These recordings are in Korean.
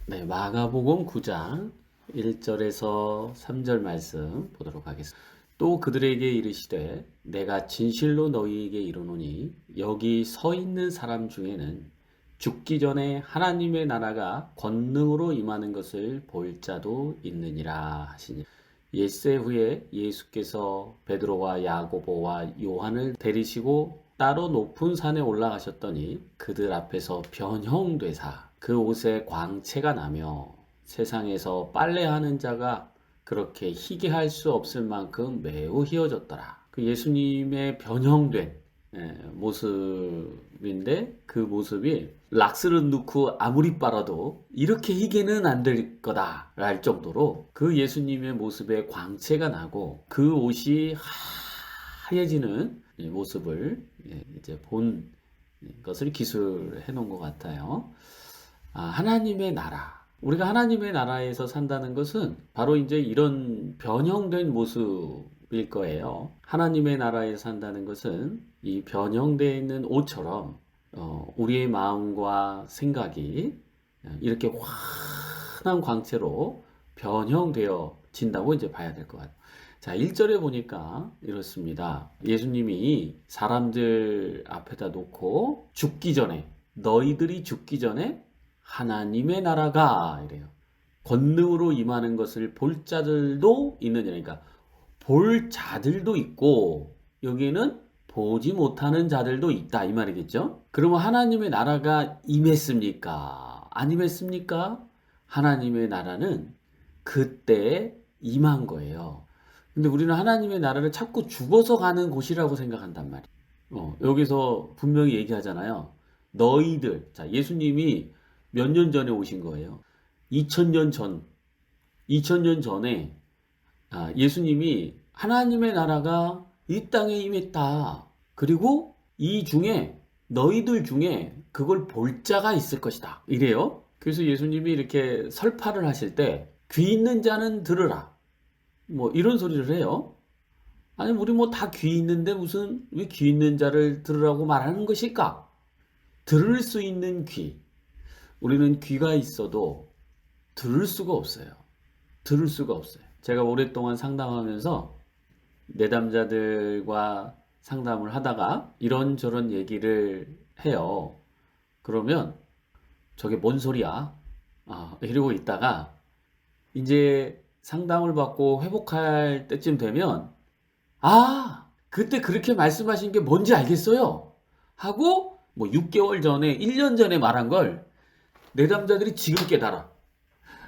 네, 마가복음 9장 1절에서 3절 말씀 보도록 하겠습니다. 또 그들에게 이르시되 내가 진실로 너희에게 이르노니 여기 서 있는 사람 중에는 죽기 전에 하나님의 나라가 권능으로 임하는 것을 볼 자도 있느니라 하시니 엿새 후에 예수께서 베드로와 야고보와 요한을 데리시고 따로 높은 산에 올라가셨더니 그들 앞에서 변형되사 그 옷에 광채가 나며 세상에서 빨래하는 자가 그렇게 희게 할 수 없을 만큼 매우 희어졌더라. 그 예수님의 변형된 모습인데 그 모습이 락스를 넣고 아무리 빨아도 이렇게 희게는 안 될 거다 랄 정도로 그 예수님의 모습에 광채가 나고 그 옷이 하얘지는 모습을 이제 본 것을 기술해 놓은 것 같아요. 하나님의 나라. 우리가 하나님의 나라에서 산다는 것은 바로 이제 이런 변형된 모습일 거예요. 하나님의 나라에 산다는 것은 이 변형되어 있는 옷처럼 우리의 마음과 생각이 이렇게 환한 광채로 변형되어진다고 이제 봐야 될 것 같아요. 자, 1절에 보니까 이렇습니다. 예수님이 사람들 앞에다 놓고 죽기 전에, 너희들이 죽기 전에 하나님의 나라가 이래요. 권능으로 임하는 것을 볼 자들도 있느냐. 그러니까 볼 자들도 있고 여기에는 보지 못하는 자들도 있다 이 말이겠죠. 그러면 하나님의 나라가 임했습니까? 안 임했습니까? 하나님의 나라는 그때 임한 거예요. 근데 우리는 하나님의 나라를 자꾸 죽어서 가는 곳이라고 생각한단 말이에요. 여기서 분명히 얘기하잖아요. 너희들, 자, 예수님이 몇 년 전에 오신 거예요. 2000년 전, 2000년 전에 예수님이 하나님의 나라가 이 땅에 임했다. 그리고 이 중에 너희들 중에 그걸 볼 자가 있을 것이다. 이래요. 그래서 예수님이 이렇게 설파를 하실 때 귀 있는 자는 들으라. 뭐 이런 소리를 해요. 아니 우리 뭐 다 귀 있는데 무슨 왜 귀 있는 자를 들으라고 말하는 것일까? 들을 수 있는 귀. 우리는 귀가 있어도 들을 수가 없어요. 들을 수가 없어요. 제가 오랫동안 상담하면서 내담자들과 상담을 하다가 이런저런 얘기를 해요. 그러면 저게 뭔 소리야? 이러고 있다가 이제 상담을 받고 회복할 때쯤 되면 그때 그렇게 말씀하신 게 뭔지 알겠어요. 하고 뭐 6개월 전에 1년 전에 말한 걸 내담자들이 지금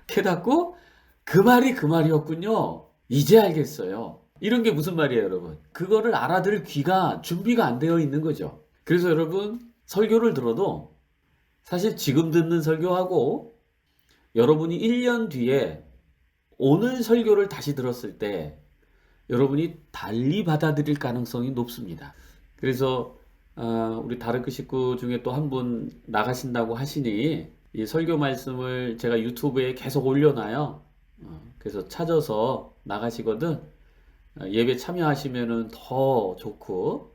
깨닫고 그 말이 그 말이었군요. 이제 알겠어요. 이런 게 무슨 말이에요, 여러분? 그거를 알아들을 귀가 준비가 안 되어 있는 거죠. 그래서 여러분, 설교를 들어도 사실 지금 듣는 설교하고 여러분이 1년 뒤에 오늘 설교를 다시 들었을 때 여러분이 달리 받아들일 가능성이 높습니다. 그래서 우리 다르크 식구 중에 또 한 분 나가신다고 하시니 이 설교 말씀을 제가 유튜브에 계속 올려놔요. 그래서 찾아서 나가시거든. 예배 참여하시면은 더 좋고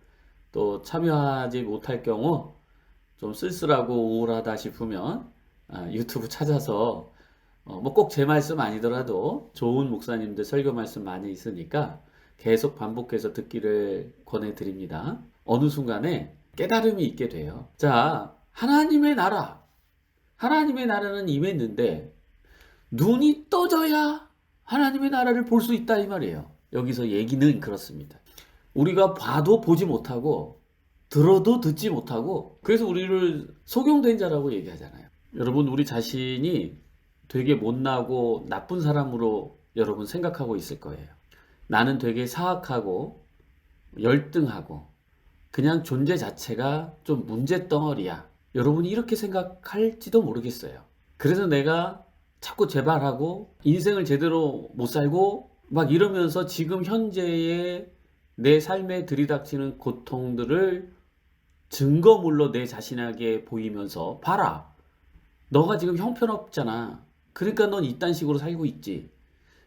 또 참여하지 못할 경우 좀 쓸쓸하고 우울하다 싶으면 유튜브 찾아서 뭐 꼭 제 말씀 아니더라도 좋은 목사님들 설교 말씀 많이 있으니까 계속 반복해서 듣기를 권해드립니다. 어느 순간에 깨달음이 있게 돼요. 자, 하나님의 나라. 하나님의 나라는 임했는데 눈이 떠져야 하나님의 나라를 볼 수 있다 이 말이에요. 여기서 얘기는 그렇습니다. 우리가 봐도 보지 못하고 들어도 듣지 못하고 그래서 우리를 속용된 자라고 얘기하잖아요. 여러분 우리 자신이 되게 못나고 나쁜 사람으로 여러분 생각하고 있을 거예요. 나는 되게 사악하고 열등하고 그냥 존재 자체가 좀 문제덩어리야. 여러분이 이렇게 생각할지도 모르겠어요. 그래서 내가 자꾸 재발하고 인생을 제대로 못 살고 막 이러면서 지금 현재의 내 삶에 들이닥치는 고통들을 증거물로 내 자신에게 보이면서 봐라. 너가 지금 형편없잖아. 그러니까 넌 이딴 식으로 살고 있지.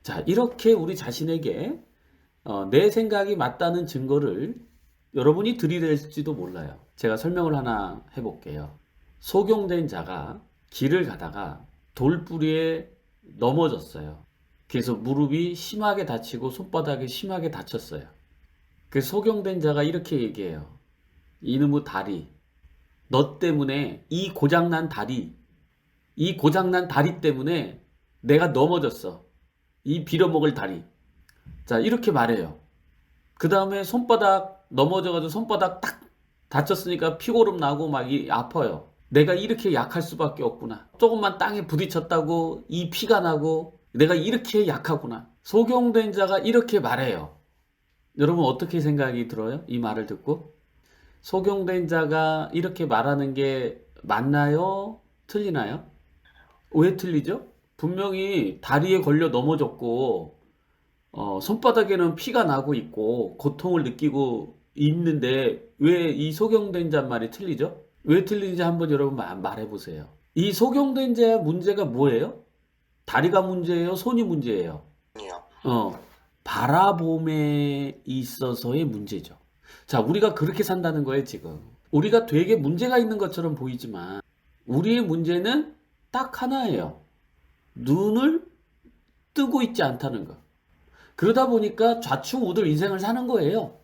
자, 이렇게 우리 자신에게 내 생각이 맞다는 증거를 여러분이 들이댈지도 몰라요. 제가 설명을 하나 해볼게요. 속용된 자가 길을 가다가 돌부리에 넘어졌어요. 그래서 무릎이 심하게 다치고 손바닥이 심하게 다쳤어요. 그 소경된 자가 이렇게 얘기해요. 이놈의 다리, 너 때문에 이 고장난 다리 때문에 내가 넘어졌어. 이 빌어먹을 다리. 자, 이렇게 말해요. 그 다음에 손바닥 넘어져가지고 손바닥 딱 다쳤으니까 피고름 나고 막 아파요. 내가 이렇게 약할 수밖에 없구나. 조금만 땅에 부딪혔다고 이 피가 나고 내가 이렇게 약하구나. 소경된 자가 이렇게 말해요. 여러분 어떻게 생각이 들어요? 이 말을 듣고? 소경된 자가 이렇게 말하는 게 맞나요? 틀리나요? 왜 틀리죠? 분명히 다리에 걸려 넘어졌고 손바닥에는 피가 나고 있고 고통을 느끼고 있는데 왜 이 소경된 자 말이 틀리죠? 왜 틀리는지 한번 여러분 말해 보세요. 이 소경된 자의 문제가 뭐예요? 다리가 문제예요? 손이 문제예요? 아니요. 바라봄에 있어서의 문제죠. 자, 우리가 그렇게 산다는 거예요, 지금. 우리가 되게 문제가 있는 것처럼 보이지만 우리의 문제는 딱 하나예요. 눈을 뜨고 있지 않다는 거. 그러다 보니까 좌충우돌 인생을 사는 거예요.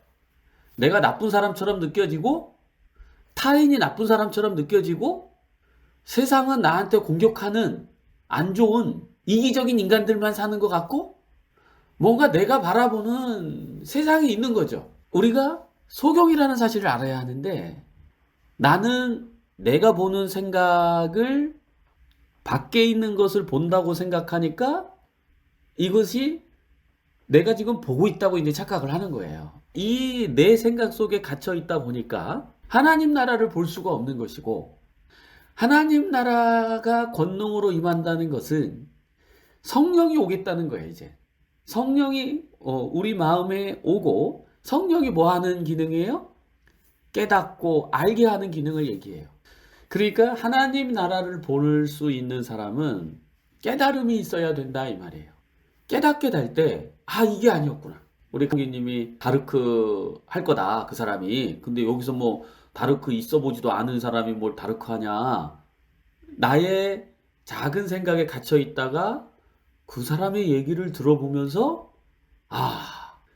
내가 나쁜 사람처럼 느껴지고 타인이 나쁜 사람처럼 느껴지고 세상은 나한테 공격하는 안 좋은 이기적인 인간들만 사는 것 같고 뭔가 내가 바라보는 세상이 있는 거죠. 우리가 소경이라는 사실을 알아야 하는데 나는 내가 보는 생각을 밖에 있는 것을 본다고 생각하니까 이것이 내가 지금 보고 있다고 이제 착각을 하는 거예요. 이 내 생각 속에 갇혀 있다 보니까 하나님 나라를 볼 수가 없는 것이고 하나님 나라가 권능으로 임한다는 것은 성령이 오겠다는 거예요, 이제. 성령이 우리 마음에 오고 성령이 뭐 하는 기능이에요? 깨닫고 알게 하는 기능을 얘기해요. 그러니까 하나님 나라를 볼 수 있는 사람은 깨달음이 있어야 된다 이 말이에요. 깨닫게 될 때 이게 아니었구나. 우리 강기님이 다르크 할 거다 그 사람이. 근데 여기서 뭐 다르크 있어 보지도 않은 사람이 뭘 다르크 하냐. 나의 작은 생각에 갇혀 있다가 그 사람의 얘기를 들어보면서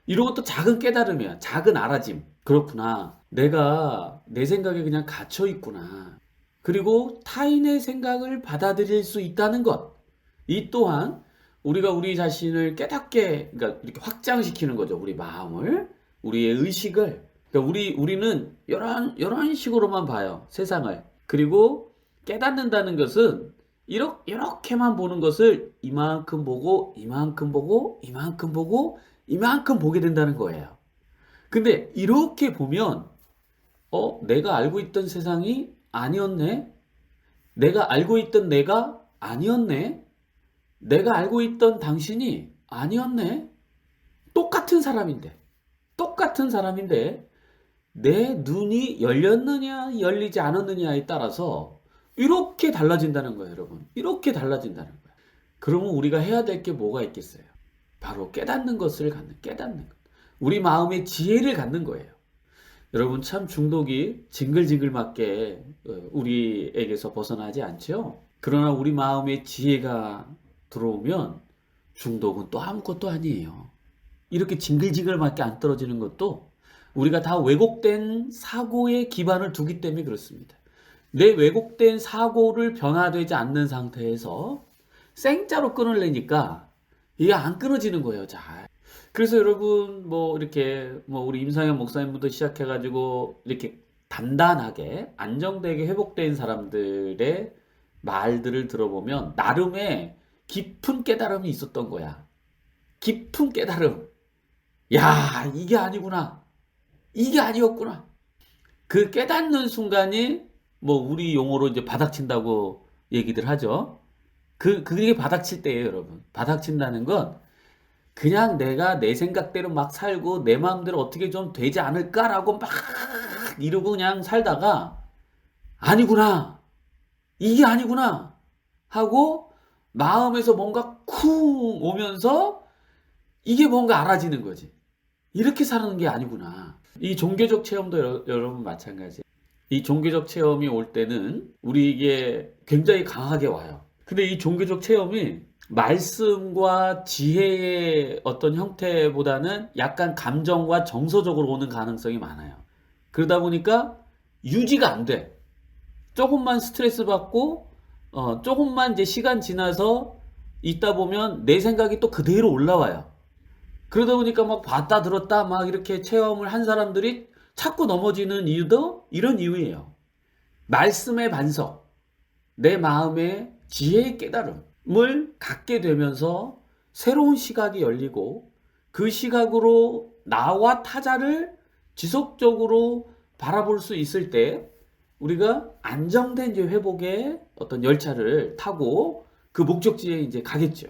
이런 것도 작은 깨달음이야. 작은 알아짐. 그렇구나. 내가 내 생각에 그냥 갇혀 있구나. 그리고 타인의 생각을 받아들일 수 있다는 것. 이 또한 우리가 우리 자신을 깨닫게, 그러니까 이렇게 확장시키는 거죠. 우리 마음을, 우리의 의식을. 그러니까 우리는 이런 식으로만 봐요. 세상을. 그리고 깨닫는다는 것은 이렇게만 보는 것을 이만큼 보고, 이만큼 보고, 이만큼 보고, 이만큼 보게 된다는 거예요. 근데 이렇게 보면, 내가 알고 있던 세상이 아니었네? 내가 알고 있던 내가 아니었네? 내가 알고 있던 당신이 아니었네? 똑같은 사람인데, 내 눈이 열렸느냐, 열리지 않았느냐에 따라서 이렇게 달라진다는 거예요, 여러분. 이렇게 달라진다는 거예요. 그러면 우리가 해야 될 게 뭐가 있겠어요? 바로 깨닫는 것. 우리 마음의 지혜를 갖는 거예요. 여러분 참 중독이 징글징글맞게 우리에게서 벗어나지 않죠? 그러나 우리 마음의 지혜가 들어오면 중독은 또 아무것도 아니에요. 이렇게 징글징글맞게 안 떨어지는 것도 우리가 다 왜곡된 사고에 기반을 두기 때문에 그렇습니다. 내 왜곡된 사고를 변화되지 않는 상태에서 생짜로 끊으려니까 이게 안 끊어지는 거예요, 잘. 그래서 여러분 이렇게 우리 임상현 목사님부터 시작해가지고 이렇게 단단하게 안정되게 회복된 사람들의 말들을 들어보면 나름의 깊은 깨달음이 있었던 거야. 깊은 깨달음. 야, 이게 아니구나. 이게 아니었구나. 그 깨닫는 순간이 우리 용어로 이제 바닥친다고 얘기들 하죠. 그게 바닥칠 때예요, 여러분. 바닥친다는 건 그냥 내가 내 생각대로 막 살고 내 마음대로 어떻게 좀 되지 않을까라고 막 이러고 그냥 살다가 아니구나. 이게 아니구나. 하고 마음에서 뭔가 쿵 오면서 이게 뭔가 알아지는 거지. 이렇게 사는 게 아니구나. 이 종교적 체험도 여러분 마찬가지예요. 이 종교적 체험이 올 때는 우리에게 굉장히 강하게 와요. 근데 이 종교적 체험이 말씀과 지혜의 어떤 형태보다는 약간 감정과 정서적으로 오는 가능성이 많아요. 그러다 보니까 유지가 안 돼. 조금만 스트레스 받고, 조금만 이제 시간 지나서 있다 보면 내 생각이 또 그대로 올라와요. 그러다 보니까 막 봤다 들었다 막 이렇게 체험을 한 사람들이 자꾸 넘어지는 이유도 이런 이유예요. 말씀의 반석, 내 마음의 지혜의 깨달음을 갖게 되면서 새로운 시각이 열리고 그 시각으로 나와 타자를 지속적으로 바라볼 수 있을 때 우리가 안정된 이제 회복의 어떤 열차를 타고 그 목적지에 이제 가겠죠.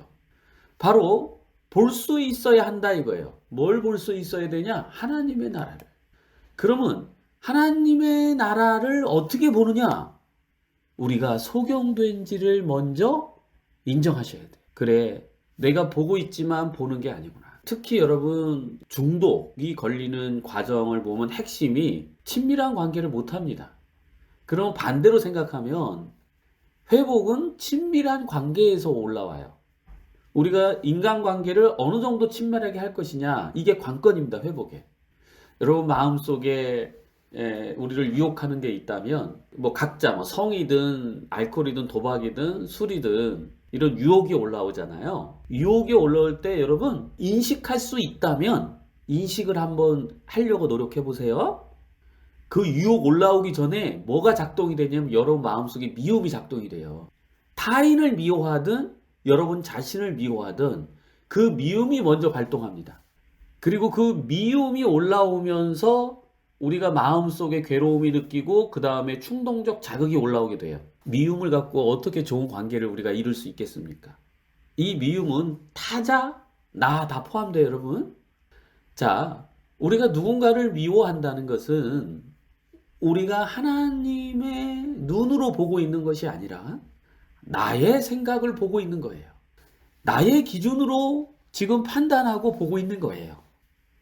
바로 볼 수 있어야 한다 이거예요. 뭘 볼 수 있어야 되냐? 하나님의 나라를. 그러면 하나님의 나라를 어떻게 보느냐? 우리가 소경된지를 먼저 인정하셔야 돼. 그래, 내가 보고 있지만 보는 게 아니구나. 특히 여러분 중독이 걸리는 과정을 보면 핵심이 친밀한 관계를 못합니다. 그럼 반대로 생각하면 회복은 친밀한 관계에서 올라와요. 우리가 인간관계를 어느 정도 친밀하게 할 것이냐, 이게 관건입니다. 회복에. 여러분 마음속에 우리를 유혹하는 게 있다면 뭐 각자 뭐 성이든 알코올이든 도박이든 술이든 이런 유혹이 올라오잖아요. 유혹이 올라올 때 여러분 인식할 수 있다면 인식을 한번 하려고 노력해 보세요. 그 유혹 올라오기 전에 뭐가 작동이 되냐면 여러분 마음속에 미움이 작동이 돼요. 타인을 미워하든 여러분 자신을 미워하든 그 미움이 먼저 발동합니다. 그리고 그 미움이 올라오면서 우리가 마음속에 괴로움이 느끼고 그 다음에 충동적 자극이 올라오게 돼요. 미움을 갖고 어떻게 좋은 관계를 우리가 이룰 수 있겠습니까? 이 미움은 타자, 나 다 포함돼요, 여러분. 자, 우리가 누군가를 미워한다는 것은 우리가 하나님의 눈으로 보고 있는 것이 아니라 나의 생각을 보고 있는 거예요. 나의 기준으로 지금 판단하고 보고 있는 거예요.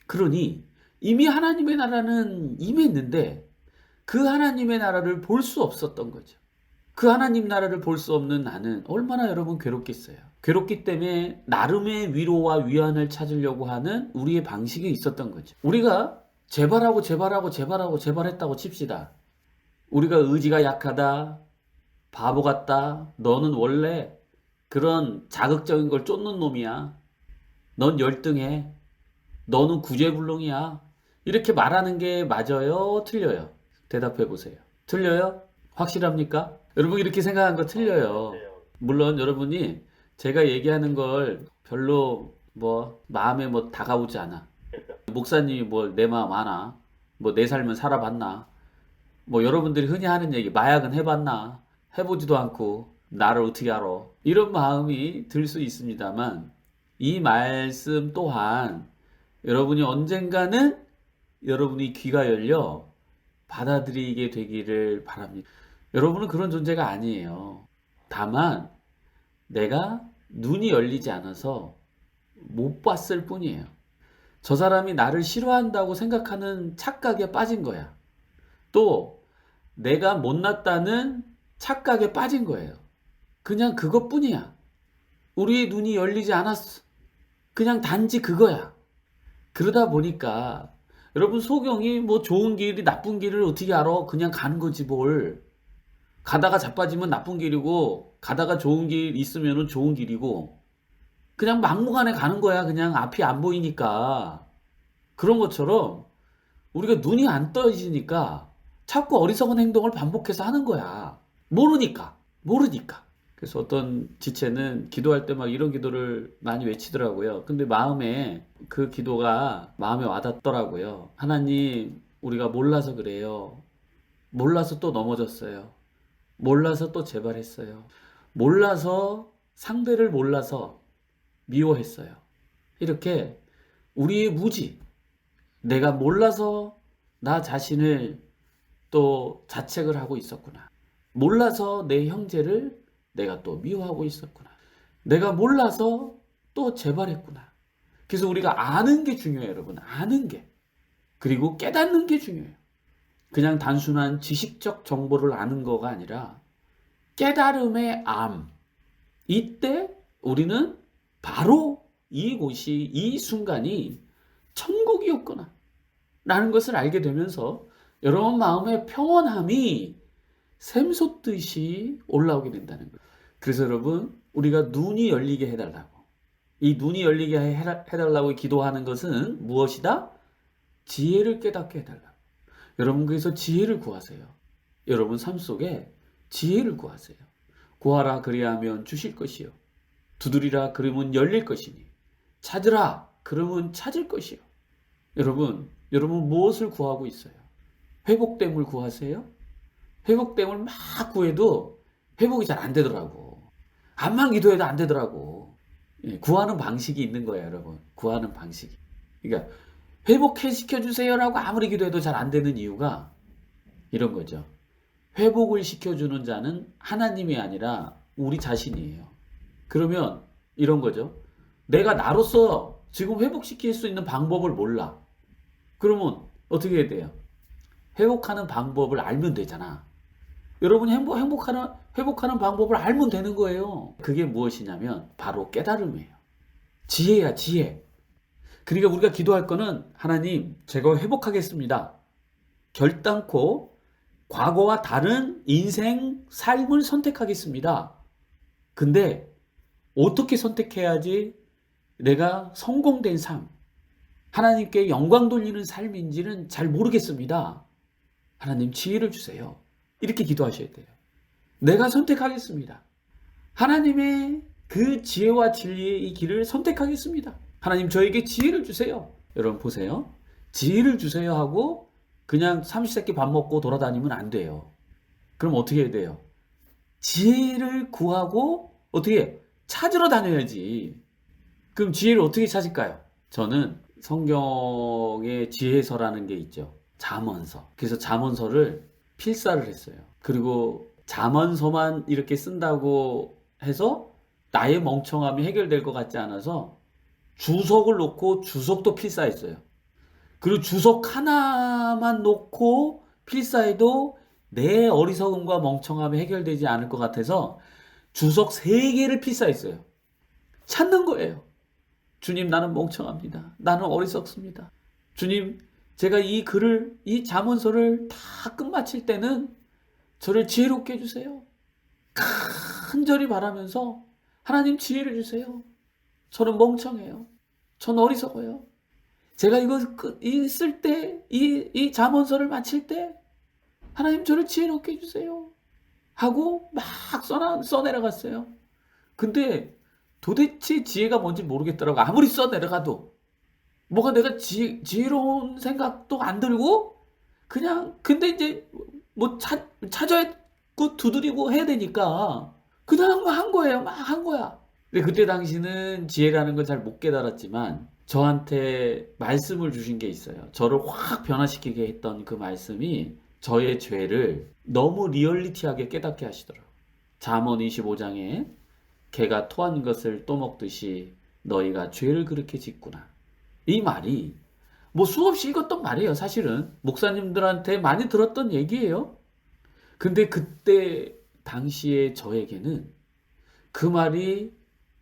그러니 이미 하나님의 나라는 임했는데 그 하나님의 나라를 볼 수 없었던 거죠. 그 하나님 나라를 볼 수 없는 나는 얼마나 여러분 괴롭겠어요. 괴롭기 때문에 나름의 위로와 위안을 찾으려고 하는 우리의 방식이 있었던 거죠. 우리가 재발했다고 칩시다. 우리가 의지가 약하다, 바보 같다, 너는 원래 그런 자극적인 걸 쫓는 놈이야, 넌 열등해, 너는 구제불능이야, 이렇게 말하는 게 맞아요? 틀려요? 대답해 보세요. 틀려요? 확실합니까? 여러분 이렇게 생각한 거 틀려요. 물론 여러분이 제가 얘기하는 걸 별로 뭐 마음에 뭐 다가오지 않아. 목사님이 뭐 내 마음 아나? 뭐 내 삶은 살아봤나? 뭐 여러분들이 흔히 하는 얘기, 마약은 해봤나? 해보지도 않고 나를 어떻게 알아? 이런 마음이 들 수 있습니다만 이 말씀 또한 여러분이 언젠가는 여러분이 귀가 열려 받아들이게 되기를 바랍니다. 여러분은 그런 존재가 아니에요. 다만 내가 눈이 열리지 않아서 못 봤을 뿐이에요. 저 사람이 나를 싫어한다고 생각하는 착각에 빠진 거야. 또 내가 못났다는 착각에 빠진 거예요. 그냥 그것뿐이야. 우리의 눈이 열리지 않았어. 그냥 단지 그거야. 그러다 보니까 여러분 소경이 뭐 좋은 길이 나쁜 길을 어떻게 알아? 그냥 가는 거지 뭘. 가다가 자빠지면 나쁜 길이고 가다가 좋은 길 있으면 좋은 길이고 그냥 막무가내 가는 거야. 그냥 앞이 안 보이니까. 그런 것처럼 우리가 눈이 안 떠지니까 자꾸 어리석은 행동을 반복해서 하는 거야. 모르니까. 그래서 어떤 지체는 기도할 때 막 이런 기도를 많이 외치더라고요. 근데 그 기도가 마음에 와닿더라고요. 하나님, 우리가 몰라서 그래요. 몰라서 또 넘어졌어요. 몰라서 또 재발했어요. 몰라서 상대를 몰라서 미워했어요. 이렇게 우리의 무지, 내가 몰라서 나 자신을 또 자책을 하고 있었구나. 몰라서 내 형제를 내가 또 미워하고 있었구나. 내가 몰라서 또 재발했구나. 그래서 우리가 아는 게 중요해요, 여러분. 아는 게. 그리고 깨닫는 게 중요해요. 그냥 단순한 지식적 정보를 아는 거가 아니라 깨달음의 암, 이때 우리는 바로 이곳이, 이 순간이 천국이었구나 라는 것을 알게 되면서 여러분 마음의 평온함이 샘솟듯이 올라오게 된다는 거예요. 그래서 여러분, 우리가 눈이 열리게 해달라고, 이 눈이 열리게 해달라고 기도하는 것은 무엇이다? 지혜를 깨닫게 해달라고. 여러분, 그래서 지혜를 구하세요. 여러분 삶 속에 지혜를 구하세요. 구하라 그리하면 주실 것이요, 두드리라 그러면 열릴 것이니, 찾으라 그러면 찾을 것이요. 여러분 무엇을 구하고 있어요? 회복됨을 구하세요? 회복됨을 막 구해도 회복이 잘 안 되더라고. 암만 기도해도 안 되더라고. 구하는 방식이 있는 거예요, 여러분. 구하는 방식이. 그러니까 회복시켜주세요라고 아무리 기도해도 잘 안 되는 이유가 이런 거죠. 회복을 시켜주는 자는 하나님이 아니라 우리 자신이에요. 그러면 이런 거죠. 내가 나로서 지금 회복시킬 수 있는 방법을 몰라. 그러면 어떻게 해야 돼요? 회복하는 방법을 알면 되잖아. 여러분이 회복하는 방법을 알면 되는 거예요. 그게 무엇이냐면 바로 깨달음이에요. 지혜야, 지혜. 그러니까 우리가 기도할 거는, 하나님, 제가 회복하겠습니다. 결단코 과거와 다른 인생, 삶을 선택하겠습니다. 근데 어떻게 선택해야지 내가 성공된 삶, 하나님께 영광 돌리는 삶인지는 잘 모르겠습니다. 하나님 지혜를 주세요. 이렇게 기도하셔야 돼요. 내가 선택하겠습니다. 하나님의 그 지혜와 진리의 이 길을 선택하겠습니다. 하나님 저에게 지혜를 주세요. 여러분 보세요. 지혜를 주세요 하고 그냥 삼시세끼 밥 먹고 돌아다니면 안 돼요. 그럼 어떻게 해야 돼요? 지혜를 구하고 어떻게 찾으러 다녀야지. 그럼 지혜를 어떻게 찾을까요? 저는 성경에 지혜서라는 게 있죠. 잠언서. 그래서 잠언서를 필사를 했어요. 그리고 잠언서만 이렇게 쓴다고 해서 나의 멍청함이 해결될 것 같지 않아서 주석을 놓고 주석도 필사했어요. 그리고 주석 하나만 놓고 필사해도 내 어리석음과 멍청함이 해결되지 않을 것 같아서 주석 3개를 필사했어요. 찾는 거예요. 주님, 나는 멍청합니다. 나는 어리석습니다. 주님, 제가 이 글을, 이 잠언서를 다 끝마칠 때는 저를 지혜롭게 해주세요. 간절히 바라면서 하나님 지혜를 주세요. 저는 멍청해요. 전 어리석어요. 제가 이거 쓸 때, 이 잠언서를 마칠 때 하나님 저를 지혜롭게 해주세요. 하고 막 써내려갔어요. 근데 도대체 지혜가 뭔지 모르겠더라고. 아무리 써내려가도 뭐가 내가 지혜로운 생각도 안 들고 그냥, 근데 이제 뭐 찾아야 두드리고 해야 되니까 그냥 한 거예요. 막 한 거야. 근데 그때 당시는 지혜라는 걸 잘 못 깨달았지만 저한테 말씀을 주신 게 있어요. 저를 확 변화시키게 했던 그 말씀이 저의 죄를 너무 리얼리티하게 깨닫게 하시더라고요. 잠언 25장에 개가 토한 것을 또 먹듯이 너희가 죄를 그렇게 짓구나. 이 말이 뭐 수없이 읽었던 말이에요. 사실은 목사님들한테 많이 들었던 얘기예요. 근데 그때 당시에 저에게는 그 말이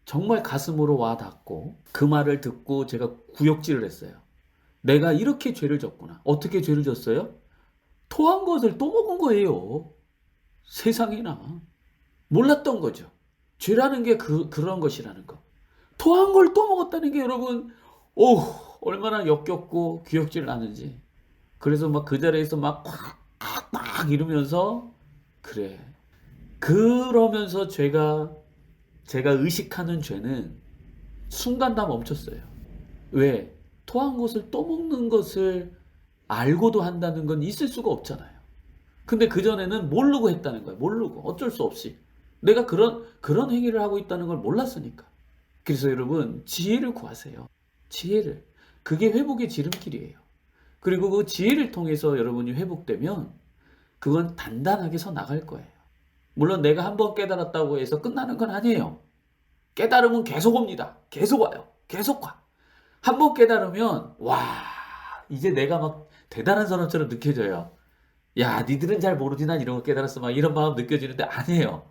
정말 가슴으로 와 닿고 그 말을 듣고 제가 구역질을 했어요. 내가 이렇게 죄를 졌구나. 어떻게 죄를 졌어요? 토한 것을 또 먹은 거예요. 세상에나. 몰랐던 거죠. 죄라는 게 그런 것이라는 거. 토한 걸 또 먹었다는 게 여러분, 얼마나 역겹고 구역질 나는지. 그래서 막 그 자리에서 막 이러면서, 그래. 그러면서 제가 의식하는 죄는 순간 다 멈췄어요. 왜? 토한 것을 또 먹는 것을 알고도 한다는 건 있을 수가 없잖아요. 근데 그전에는 모르고 했다는 거예요. 모르고. 어쩔 수 없이. 내가 그런 행위를 하고 있다는 걸 몰랐으니까. 그래서 여러분, 지혜를 구하세요. 지혜를. 그게 회복의 지름길이에요. 그리고 그 지혜를 통해서 여러분이 회복되면 그건 단단하게 서 나갈 거예요. 물론 내가 한번 깨달았다고 해서 끝나는 건 아니에요. 깨달으면 계속 옵니다. 계속 와요. 계속 와. 한번 깨달으면 이제 내가 막 대단한 사람처럼 느껴져요. 야, 니들은 잘 모르지 난 이런 거 깨달았어. 막 이런 마음 느껴지는데 아니에요.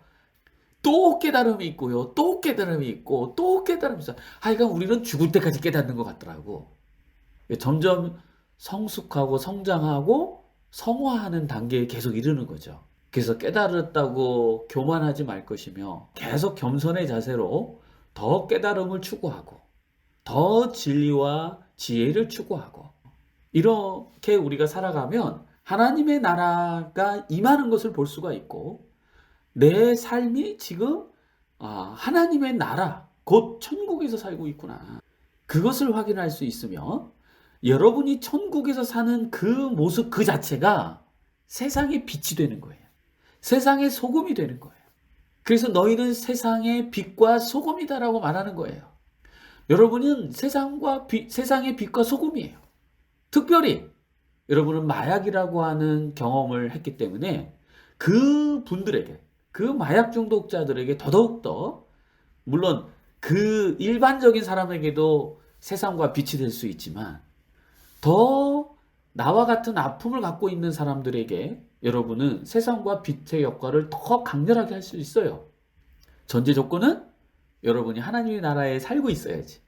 또 깨달음이 있고요. 또 깨달음이 있고 또 깨달음이 있어. 하여간 우리는 죽을 때까지 깨닫는 것 같더라고. 점점 성숙하고 성장하고 성화하는 단계에 계속 이르는 거죠. 그래서 깨달았다고 교만하지 말 것이며 계속 겸손의 자세로 더 깨달음을 추구하고 더 진리와 지혜를 추구하고 이렇게 우리가 살아가면 하나님의 나라가 임하는 것을 볼 수가 있고 내 삶이 지금 하나님의 나라 곧 천국에서 살고 있구나. 그것을 확인할 수 있으며 여러분이 천국에서 사는 그 모습 그 자체가 세상의 빛이 되는 거예요. 세상의 소금이 되는 거예요. 그래서 너희는 세상의 빛과 소금이다라고 말하는 거예요. 여러분은 세상의 빛과 소금이에요. 특별히 여러분은 마약이라고 하는 경험을 했기 때문에 그 분들에게, 그 마약 중독자들에게 더더욱더, 물론 그 일반적인 사람에게도 세상과 빛이 될 수 있지만 더 나와 같은 아픔을 갖고 있는 사람들에게 여러분은 세상과 빛의 역할을 더 강렬하게 할 수 있어요. 전제 조건은 여러분이 하나님의 나라에 살고 있어야지.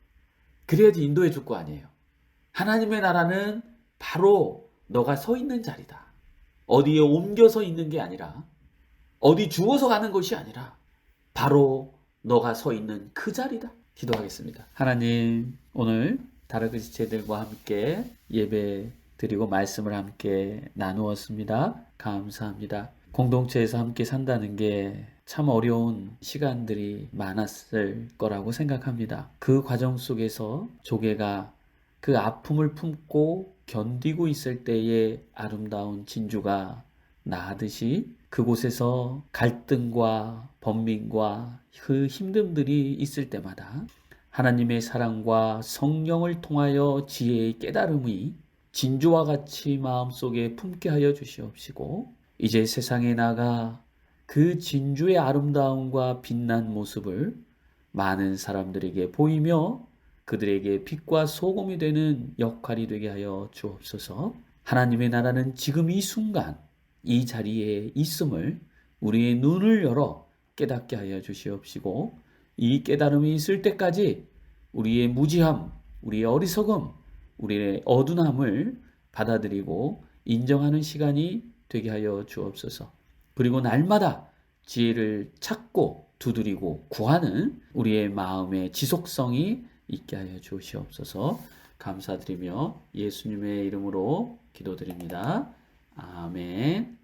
그래야지 인도해 줄 거 아니에요. 하나님의 나라는 바로 너가 서 있는 자리다. 어디에 옮겨서 있는 게 아니라, 어디 주워서 가는 것이 아니라 바로 너가 서 있는 그 자리다. 기도하겠습니다. 하나님, 오늘 다르그지체들과 함께 예배 드리고 말씀을 함께 나누었습니다. 감사합니다. 공동체에서 함께 산다는 게 참 어려운 시간들이 많았을 거라고 생각합니다. 그 과정 속에서 조개가 그 아픔을 품고 견디고 있을 때의 아름다운 진주가 나듯이 그곳에서 갈등과 번민과 그 힘듦들이 있을 때마다 하나님의 사랑과 성령을 통하여 지혜의 깨달음이 진주와 같이 마음속에 품게 하여 주시옵시고 이제 세상에 나가 그 진주의 아름다움과 빛난 모습을 많은 사람들에게 보이며 그들에게 빛과 소금이 되는 역할이 되게 하여 주옵소서. 하나님의 나라는 지금 이 순간 이 자리에 있음을 우리의 눈을 열어 깨닫게 하여 주시옵시고 이 깨달음이 있을 때까지 우리의 무지함, 우리의 어리석음, 우리의 어둔함을 받아들이고 인정하는 시간이 되게 하여 주옵소서. 그리고 날마다 지혜를 찾고 두드리고 구하는 우리의 마음의 지속성이 있게 하여 주시옵소서. 감사드리며 예수님의 이름으로 기도드립니다. 아멘.